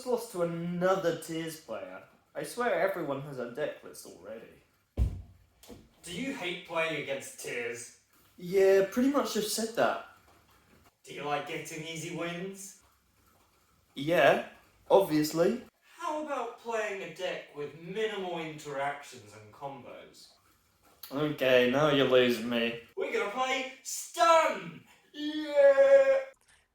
just lost to another Tears player. I swear everyone has a deck list already. Do you hate playing against Tears? Yeah, pretty much just said that. Do you like getting easy wins? Yeah, obviously. How about playing a deck with minimal interactions and combos? Okay, now you're losing me. We're gonna play Stun! Yeah!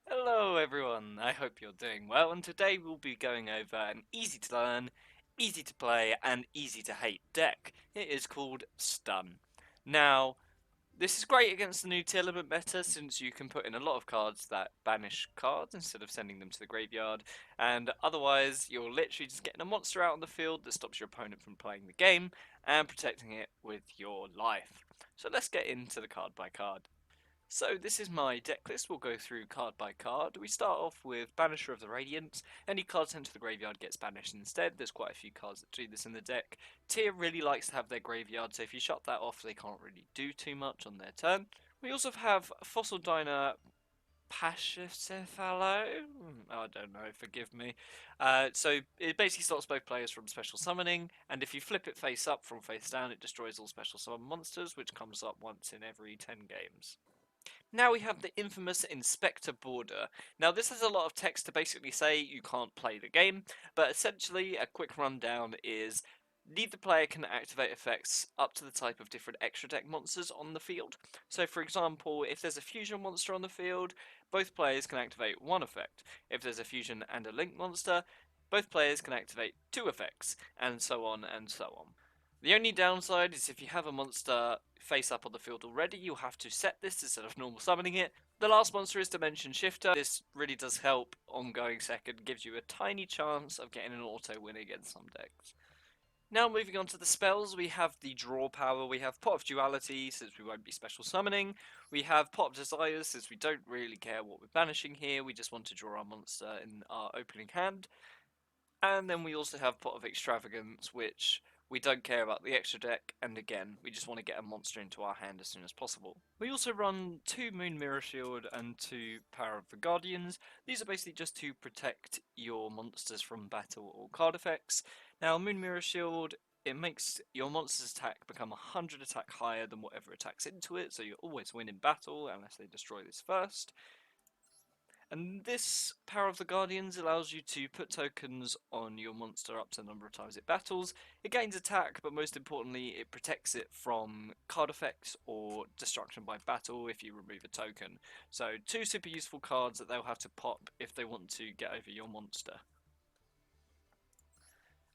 Hello everyone, I hope you're doing well, and today we'll be going over an easy to learn, easy to play, and easy to hate deck. It is called Stun. Now, this is great against the new Tearlament meta since you can put in a lot of cards that banish cards instead of sending them to the graveyard, and otherwise you're literally just getting a monster out on the field that stops your opponent from playing the game and protecting it with your life. So let's get into the card by card. So this is my deck list. We'll go through card by card. We start off with Banisher of the Radiance. Any card sent to the graveyard gets banished instead. There's quite a few cards that do this in the deck. Tyr really likes to have their graveyard, so if you shut that off, they can't really do too much on their turn. We also have Fossil Dyna Pachycephalo? I don't know, forgive me. So it basically stops both players from special summoning, and if you flip it face up from face down, it destroys all special summon monsters, which comes up once in every 10 games. Now we have the infamous Inspector Border. Now this has a lot of text to basically say you can't play the game, but essentially a quick rundown is neither player can activate effects up to the type of different extra deck monsters on the field. So for example, if there's a fusion monster on the field, both players can activate one effect. If there's a fusion and a link monster, both players can activate two effects, and so on and so on. The only downside is if you have a monster face up on the field already, you'll have to set this instead of normal summoning it. The last monster is Dimension Shifter. This really does help on going second, gives you a tiny chance of getting an auto win against some decks. Now moving on to the spells, we have the draw power, we have Pot of Duality since we won't be special summoning, we have Pot of Desires since we don't really care what we're banishing here, we just want to draw our monster in our opening hand. And then we also have Pot of Extravagance, which we don't care about the extra deck, and again, we just want to get a monster into our hand as soon as possible. We also run 2 Moon Mirror Shield and 2 Power of the Guardians. These are basically just to protect your monsters from battle or card effects. Now, Moon Mirror Shield, it makes your monster's attack become 100 attack higher than whatever attacks into it, so you always win in battle unless they destroy this first. And this Power of the Guardians allows you to put tokens on your monster up to the number of times it battles. It gains attack, but most importantly, it protects it from card effects or destruction by battle if you remove a token. So 2 super useful cards that they'll have to pop if they want to get over your monster.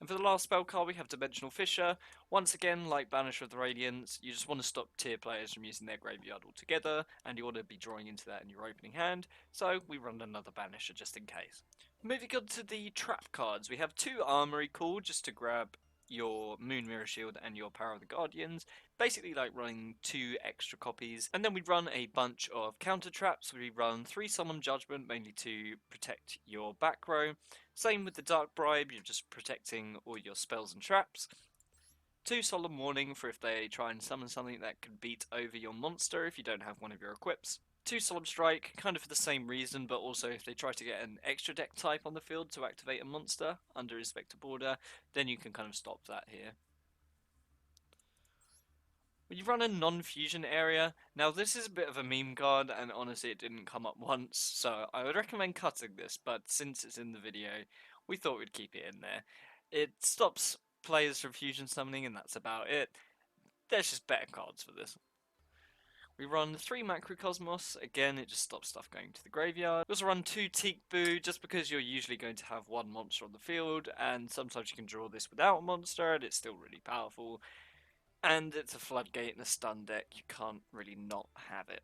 And for the last spell card, we have Dimensional Fissure. Once again, like Banisher of the Radiance, you just want to stop tier players from using their graveyard altogether, and you want to be drawing into that in your opening hand, so we run another Banisher just in case. Moving on to the trap cards, we have 2 Armory Call just to grab your Moon Mirror Shield and your Power of the Guardians, basically like running 2 extra copies, and then we run a bunch of counter traps. We run 3 Solemn Judgment, mainly to protect your back row. Same with the Dark Bribe, you're just protecting all your spells and traps. 2 Solemn Warning for if they try and summon something that can beat over your monster if you don't have one of your equips. 2 Solemn Strike, kind of for the same reason, but also if they try to get an extra deck type on the field to activate a monster under Inspector Border, then you can kind of stop that here. When you run a non-fusion area, now this is a bit of a meme card, and honestly it didn't come up once, so I would recommend cutting this, but since it's in the video, we thought we'd keep it in there. It stops players from fusion summoning, and that's about it. There's just better cards for this. We run 3 Macrocosmos, again it just stops stuff going to the graveyard. We also run 2 Teak Boo, just because you're usually going to have one monster on the field, and sometimes you can draw this without a monster, and it's still really powerful. And it's a floodgate in a stun deck, you can't really not have it.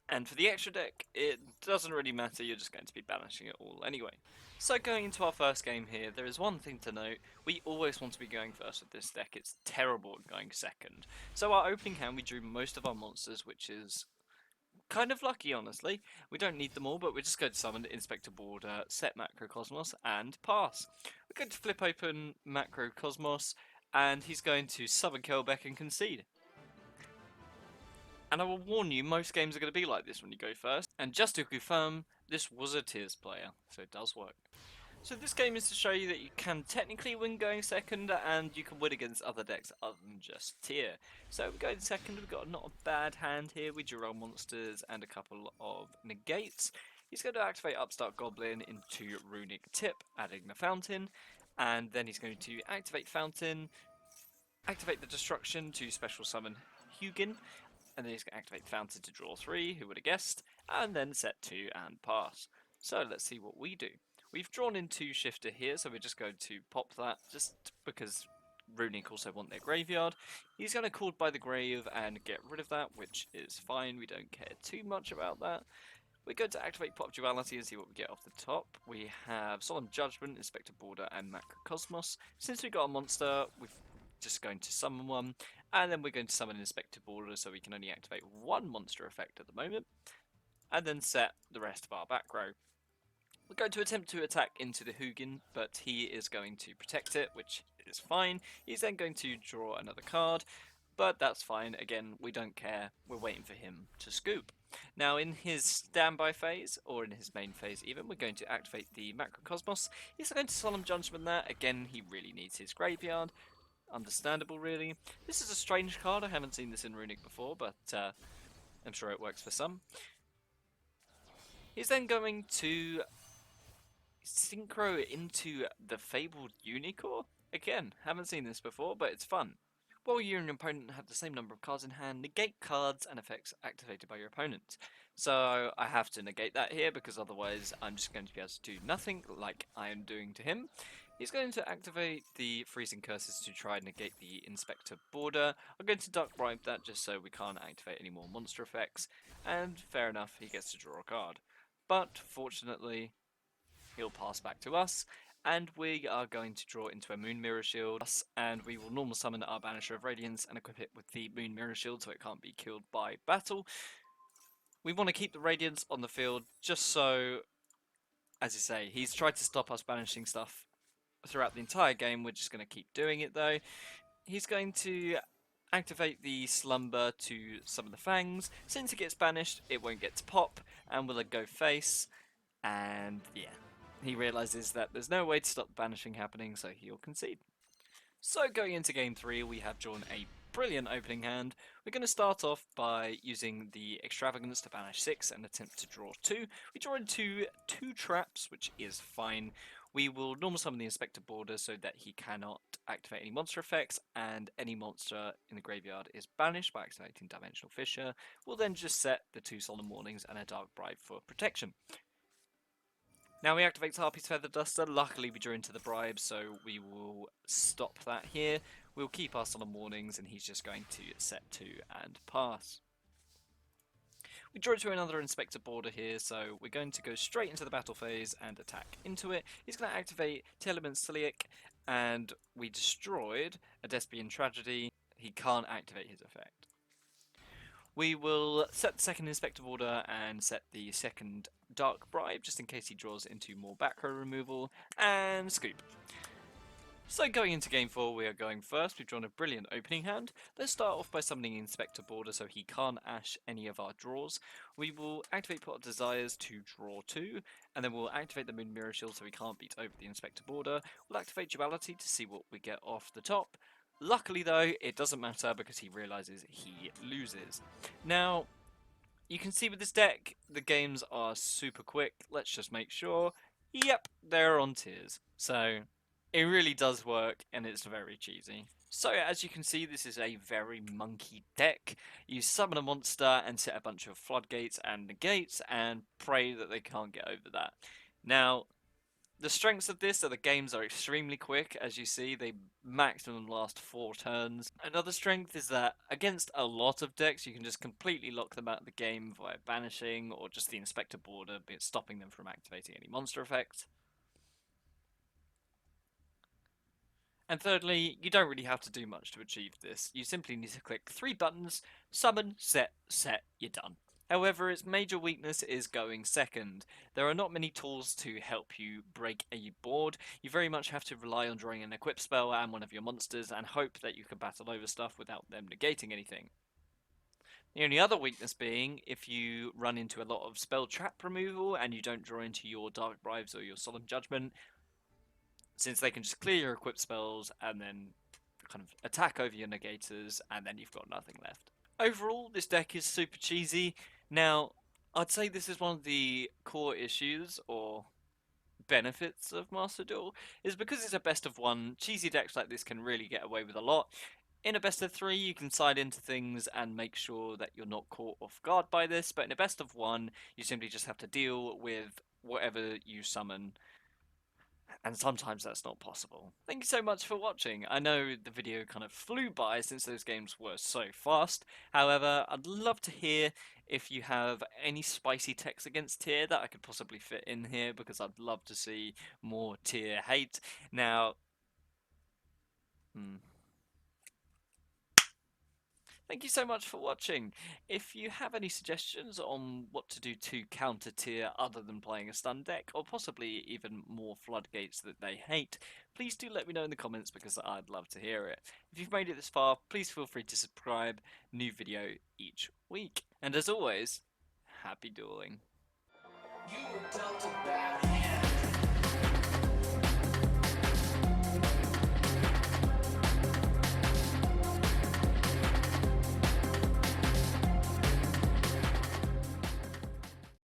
And for the extra deck, it doesn't really matter, you're just going to be banishing it all anyway. So going into our first game here, there is one thing to note, we always want to be going first with this deck, it's terrible at going second. So our opening hand we drew most of our monsters, which is kind of lucky honestly. We don't need them all, but we're just going to summon Inspector Border, set Macrocosmos, and pass. We're going to flip open Macrocosmos, and he's going to summon Kelbeck and concede. And I will warn you, most games are going to be like this when you go first. And just to confirm, this was a Tears player, so it does work. So this game is to show you that you can technically win going second, and you can win against other decks other than just tier. So we're going second, we've got not a bad hand here with Duel monsters and a couple of negates. He's going to activate Upstart Goblin into Runic Tip, adding the Fountain, and then he's going to activate Fountain, activate the Destruction to special summon Hugin, and then he's going to activate Fountain to draw 3, who would have guessed, and then set 2 and pass. So let's see what we do. We've drawn in 2 Shifter here, so we're just going to pop that, just because Runic also want their graveyard. He's going to Called by the Grave and get rid of that, which is fine, we don't care too much about that. We're going to activate Pop Duality and see what we get off the top. We have Solemn Judgment, Inspector Border, and Macrocosmos. Since we got a monster, we're just going to summon one, and then we're going to summon Inspector Border, so we can only activate 1 monster effect at the moment, and then set the rest of our back row. We're going to attempt to attack into the Hugin, but he is going to protect it, which is fine. He's then going to draw another card, but that's fine. Again, we don't care. We're waiting for him to scoop. Now, in his standby phase, or in his main phase even, we're going to activate the Macrocosmos. He's going to Solemn Judgment that. Again, he really needs his graveyard. Understandable, really. This is a strange card. I haven't seen this in Runic before, but I'm sure it works for some. He's then going to synchro into the Fabled Unicorn. Again, haven't seen this before, but it's fun. While you and your opponent have the same number of cards in hand, negate cards and effects activated by your opponent. So I have to negate that here, because otherwise I'm just going to be able to do nothing like I am doing to him. He's going to activate the Freezing Curses to try and negate the Inspector Border. I'm going to Duck Bribe that just so we can't activate any more monster effects. And fair enough, he gets to draw a card. But fortunately, he'll pass back to us, and we are going to draw into a Moon Mirror Shield, and we will normal summon our Banisher of Radiance and equip it with the Moon Mirror Shield so it can't be killed by battle. We want to keep the Radiance on the field just so, as you say, he's tried to stop us banishing stuff throughout the entire game. We're just going to keep doing it though. He's going to activate the Slumber to summon the Fangs. Since it gets banished, it won't get to pop, and we'll go face, and yeah. He realises that there's no way to stop the banishing happening, so he'll concede. So going into game 3, we have drawn a brilliant opening hand. We're going to start off by using the Extravagance to banish 6 and attempt to draw 2. We draw into 2 traps, which is fine. We will normal summon the Inspector Border so that he cannot activate any monster effects, and any monster in the graveyard is banished by activating Dimensional Fissure. We'll then just set the 2 Solemn Warnings and a Dark Bribe for protection. Now we activate Harpy's Feather Duster. Luckily we drew into the bribe, so we will stop that here. We'll keep our Solemn Warnings, and he's just going to set 2 and pass. We draw to another Inspector Border here, so we're going to go straight into the battle phase and attack into it. He's going to activate Tearlament, and we destroyed a Despian Tragedy. He can't activate his effect. We will set the second Inspector Border and set the second Dark Bribe, just in case he draws into more back row removal, and scoop. So going into game 4, we are going first. We've drawn a brilliant opening hand. Let's start off by summoning Inspector Border so he can't ash any of our draws. We will activate Pot of Desires to draw 2, and then we'll activate the Moon Mirror Shield so we can't beat over the Inspector Border. We'll activate Duality to see what we get off the top. Luckily though, it doesn't matter because he realises he loses. Now, you can see with this deck, the games are super quick. Let's just make sure. Yep, they're on tiers. So, it really does work, and it's very cheesy. So, as you can see, this is a very monkey deck. You summon a monster and set a bunch of floodgates and negates, and pray that they can't get over that. Now, the strengths of this are the games are extremely quick. As you see, they maximum last 4 turns. Another strength is that against a lot of decks, you can just completely lock them out of the game via banishing, or just the Inspector Border, stopping them from activating any monster effects. And thirdly, you don't really have to do much to achieve this. You simply need to click 3 buttons, summon, set, you're done. However, its major weakness is going second. There are not many tools to help you break a board. You very much have to rely on drawing an equip spell and one of your monsters and hope that you can battle over stuff without them negating anything. The only other weakness being if you run into a lot of spell trap removal and you don't draw into your Dark Bribes or your Solemn Judgment, since they can just clear your equipped spells and then kind of attack over your negators, and then you've got nothing left. Overall, this deck is super cheesy. Now, I'd say this is one of the core issues or benefits of Master Duel, is because it's a best of one, cheesy decks like this can really get away with a lot. In a best of three, you can side into things and make sure that you're not caught off guard by this, but in a best of one, you simply just have to deal with whatever you summon, and sometimes that's not possible. Thank you so much for watching. I know the video kind of flew by since those games were so fast. However, I'd love to hear if you have any spicy text against tier that I could possibly fit in here, because I'd love to see more tier hate. Now, thank you so much for watching. If you have any suggestions on what to do to counter tier other than playing a stun deck, or possibly even more floodgates that they hate, please do let me know in the comments, because I'd love to hear it. If you've made it this far, please feel free to subscribe. New video each week. And as always, happy dueling.